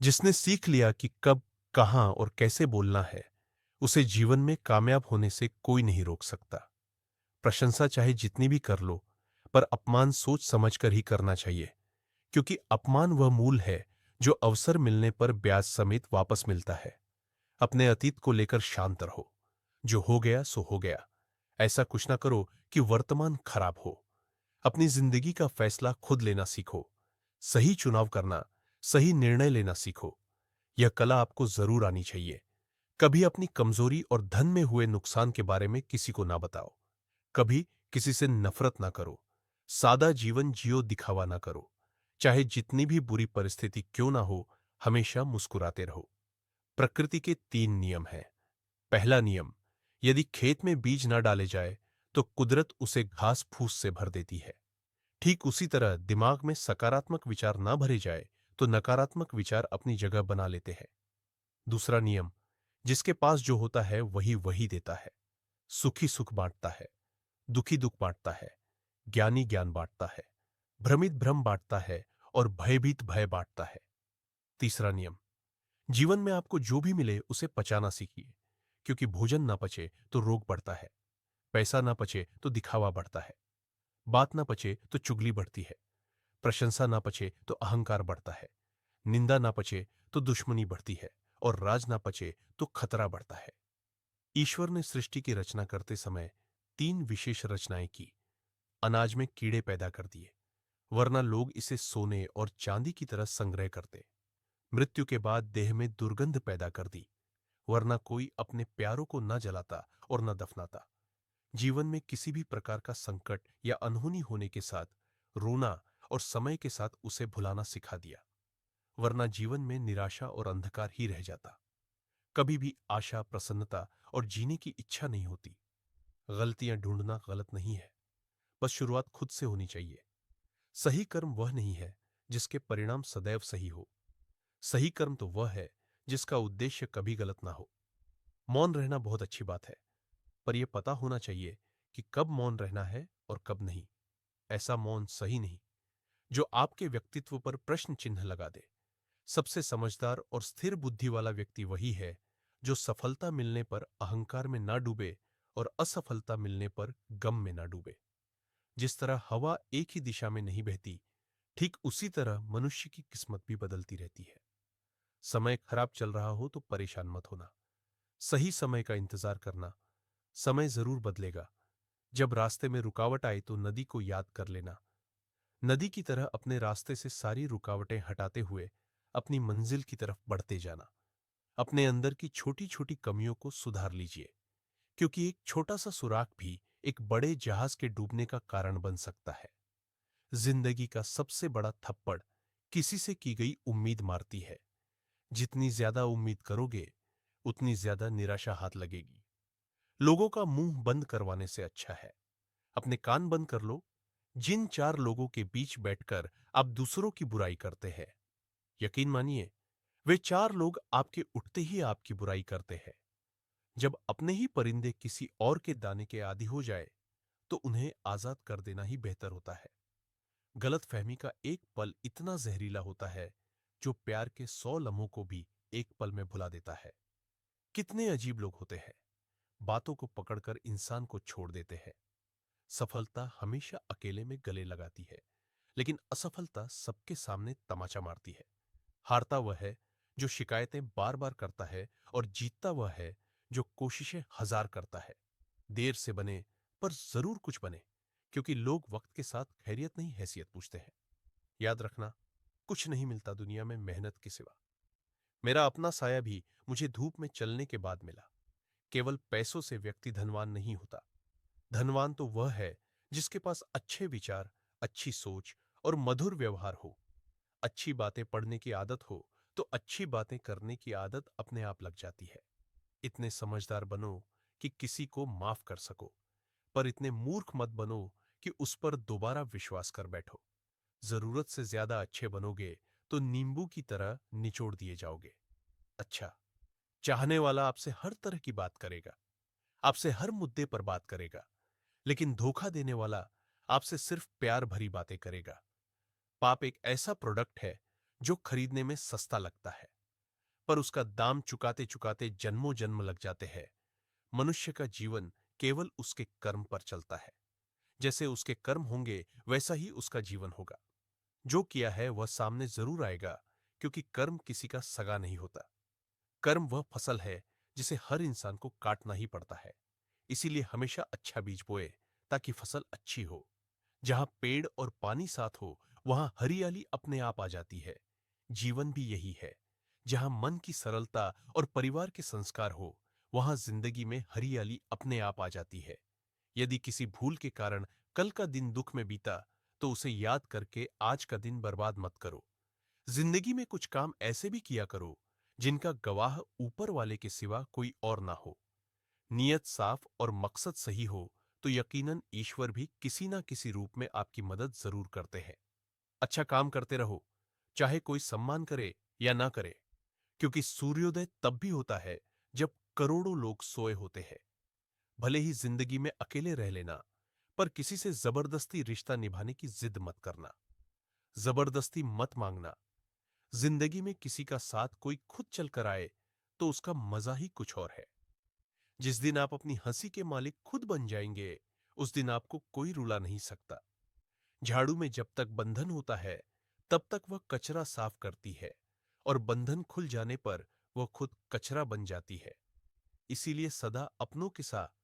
जिसने सीख लिया कि कब, कहां और कैसे बोलना है, उसे जीवन में कामयाब होने से कोई नहीं रोक सकता। प्रशंसा चाहे जितनी भी कर लो, पर अपमान सोच समझकर ही करना चाहिए, क्योंकि अपमान वह मूल है जो अवसर मिलने पर ब्याज समेत वापस मिलता है। अपने अतीत को लेकर शांत रहो। जो हो गया सो हो गया। ऐसा कुछ ना करो कि वर्तमान खराब हो। अपनी जिंदगी का फैसला खुद लेना सीखो। सही चुनाव करना, सही निर्णय लेना सीखो। यह कला आपको जरूर आनी चाहिए। कभी अपनी कमजोरी और धन में हुए नुकसान के बारे में किसी को ना बताओ। कभी किसी से नफरत ना करो। सादा जीवन जियो, दिखावा ना करो। चाहे जितनी भी बुरी परिस्थिति क्यों ना हो, हमेशा मुस्कुराते रहो। प्रकृति के 3 नियम हैं। पहला नियम, यदि खेत में बीज ना डाले जाए तो कुदरत उसे घास फूस से भर देती है। ठीक उसी तरह दिमाग में सकारात्मक विचार ना भरे जाए तो नकारात्मक विचार अपनी जगह बना लेते हैं। दूसरा नियम, जिसके पास जो होता है वही वही देता है। सुखी सुख बांटता है, दुखी दुख बांटता है, ज्ञानी ज्ञान बांटता है, भ्रमित भ्रम बांटता है और भयभीत भय बांटता है। तीसरा नियम, जीवन में आपको जो भी मिले उसे पचाना सीखिए, क्योंकि भोजन ना पचे तो रोग बढ़ता है, पैसा ना पचे तो दिखावा बढ़ता है, बात ना पचे तो चुगली बढ़ती है, प्रशंसा ना पचे तो अहंकार बढ़ता है, निंदा ना पचे तो दुश्मनी बढ़ती है और राज ना पचे तो खतरा बढ़ता है। ईश्वर ने सृष्टि की रचना करते समय 3 विशेष रचनाएं की। अनाज में कीड़े पैदा कर दिए, वरना लोग इसे सोने और चांदी की तरह संग्रह करते। मृत्यु के बाद देह में दुर्गंध पैदा कर दी, वरना कोई अपने प्यारों को न जलाता और न दफनाता। जीवन में किसी भी प्रकार का संकट या अनहोनी होने के साथ रोना और समय के साथ उसे भुलाना सिखा दिया, वरना जीवन में निराशा और अंधकार ही रह जाता। कभी भी आशा, प्रसन्नता और जीने की इच्छा नहीं होती। गलतियां ढूंढना गलत नहीं है, बस शुरुआत खुद से होनी चाहिए। सही कर्म वह नहीं है जिसके परिणाम सदैव सही हो। सही कर्म तो वह है जिसका उद्देश्य कभी गलत ना हो। मौन रहना बहुत अच्छी बात है, पर यह पता होना चाहिए कि कब मौन रहना है और कब नहीं। ऐसा मौन सही नहीं जो आपके व्यक्तित्व पर प्रश्न चिन्ह लगा दे। सबसे समझदार और स्थिर बुद्धि वाला व्यक्ति वही है जो सफलता मिलने पर अहंकार में ना डूबे और असफलता मिलने पर गम में ना डूबे। जिस तरह हवा एक ही दिशा में नहीं बहती, ठीक उसी तरह मनुष्य की किस्मत भी बदलती रहती है। समय खराब चल रहा हो तो परेशान मत होना। सही समय का इंतजार करना। समय जरूर बदलेगा। जब रास्ते में रुकावट आए तो नदी को याद कर लेना। नदी की तरह अपने रास्ते से सारी रुकावटें हटाते हुए अपनी मंजिल की तरफ बढ़ते जाना। अपने अंदर की छोटी छोटी कमियों को सुधार लीजिए, क्योंकि एक छोटा सा सुराख भी एक बड़े जहाज के डूबने का कारण बन सकता है। जिंदगी का सबसे बड़ा थप्पड़ किसी से की गई उम्मीद मारती है। जितनी ज्यादा उम्मीद करोगे, उतनी ज्यादा निराशा हाथ लगेगी। लोगों का मुंह बंद करवाने से अच्छा है अपने कान बंद कर लो। जिन 4 लोगों के बीच बैठकर आप दूसरों की बुराई करते हैं, यकीन मानिए, वे 4 लोग आपके उठते ही आपकी बुराई करते हैं। जब अपने ही परिंदे किसी और के दाने के आदी हो जाए, तो उन्हें आजाद कर देना ही बेहतर होता है। गलतफहमी का एक पल इतना जहरीला होता है जो प्यार के 100 लम्हों को भी एक पल में भुला देता है। कितने अजीब लोग होते हैं, बातों को पकड़कर इंसान को छोड़ देते हैं। सफलता हमेशा अकेले में गले लगाती है, लेकिन असफलता सबके सामने तमाचा मारती है। हारता वह है जो शिकायतें बार बार करता है और जीतता वह है जो कोशिशें 1000 करता है। देर से बने पर जरूर कुछ बने, क्योंकि लोग वक्त के साथ खैरियत नहीं हैसियत पूछते हैं। याद रखना, कुछ नहीं मिलता दुनिया में मेहनत के सिवा। मेरा अपना साया भी मुझे धूप में चलने के बाद मिला। केवल पैसों से व्यक्ति धनवान नहीं होता। धनवान तो वह है जिसके पास अच्छे विचार, अच्छी सोच और मधुर व्यवहार हो। अच्छी बातें पढ़ने की आदत हो तो अच्छी बातें करने की आदत अपने आप लग जाती है। इतने समझदार बनो कि किसी को माफ कर सको, पर इतने मूर्ख मत बनो कि उस पर दोबारा विश्वास कर बैठो। जरूरत से ज्यादा अच्छे बनोगे तो नींबू की तरह निचोड़ दिए जाओगे। अच्छा, चाहने वाला आपसे हर तरह की बात करेगा, आपसे हर मुद्दे पर बात करेगा, लेकिन धोखा देने वाला आपसे सिर्फ प्यार भरी बातें करेगा। पाप एक ऐसा प्रोडक्ट है जो खरीदने में सस्ता लगता है, पर उसका दाम चुकाते चुकाते जन्मों जन्म लग जाते हैं। मनुष्य का जीवन केवल उसके कर्म पर चलता है। जैसे उसके कर्म होंगे वैसा ही उसका जीवन होगा। जो किया है वह सामने जरूर आएगा, क्योंकि कर्म किसी का सगा नहीं होता। कर्म वह फसल है जिसे हर इंसान को काटना ही पड़ता है। इसीलिए हमेशा अच्छा बीज बोए, ताकि फसल अच्छी हो। जहां पेड़ और पानी साथ हो, वहां हरियाली अपने आप आ जाती है। जीवन भी यही है। जहां मन की सरलता और परिवार के संस्कार हो, वहां जिंदगी में हरियाली अपने आप आ जाती है। यदि किसी भूल के कारण कल का दिन दुख में बीता, तो उसे याद करके आज का दिन बर्बाद मत करो। जिंदगी में कुछ काम ऐसे भी किया करो जिनका गवाह ऊपर वाले के सिवा कोई और ना हो। नियत साफ और मकसद सही हो, तो यकीनन ईश्वर भी किसी ना किसी रूप में आपकी मदद जरूर करते हैं। अच्छा काम करते रहो, चाहे कोई सम्मान करे या ना करे, क्योंकि सूर्योदय तब भी होता है जब करोड़ों लोग सोए होते हैं। भले ही जिंदगी में अकेले रह लेना, पर किसी से जबरदस्ती रिश्ता निभाने की जिद मत करना। जबरदस्ती मत मांगना। जिंदगी में किसी का साथ कोई खुद चल कर आए, तो उसका मजा ही कुछ और है। जिस दिन आप अपनी हंसी के मालिक खुद बन जाएंगे, उस दिन आपको कोई रुला नहीं सकता। झाड़ू में जब तक बंधन होता है, तब तक वह कचरा साफ करती है, और बंधन खुल जाने पर वह खुद कचरा बन जाती है। इसीलिए सदा अपनों के साथ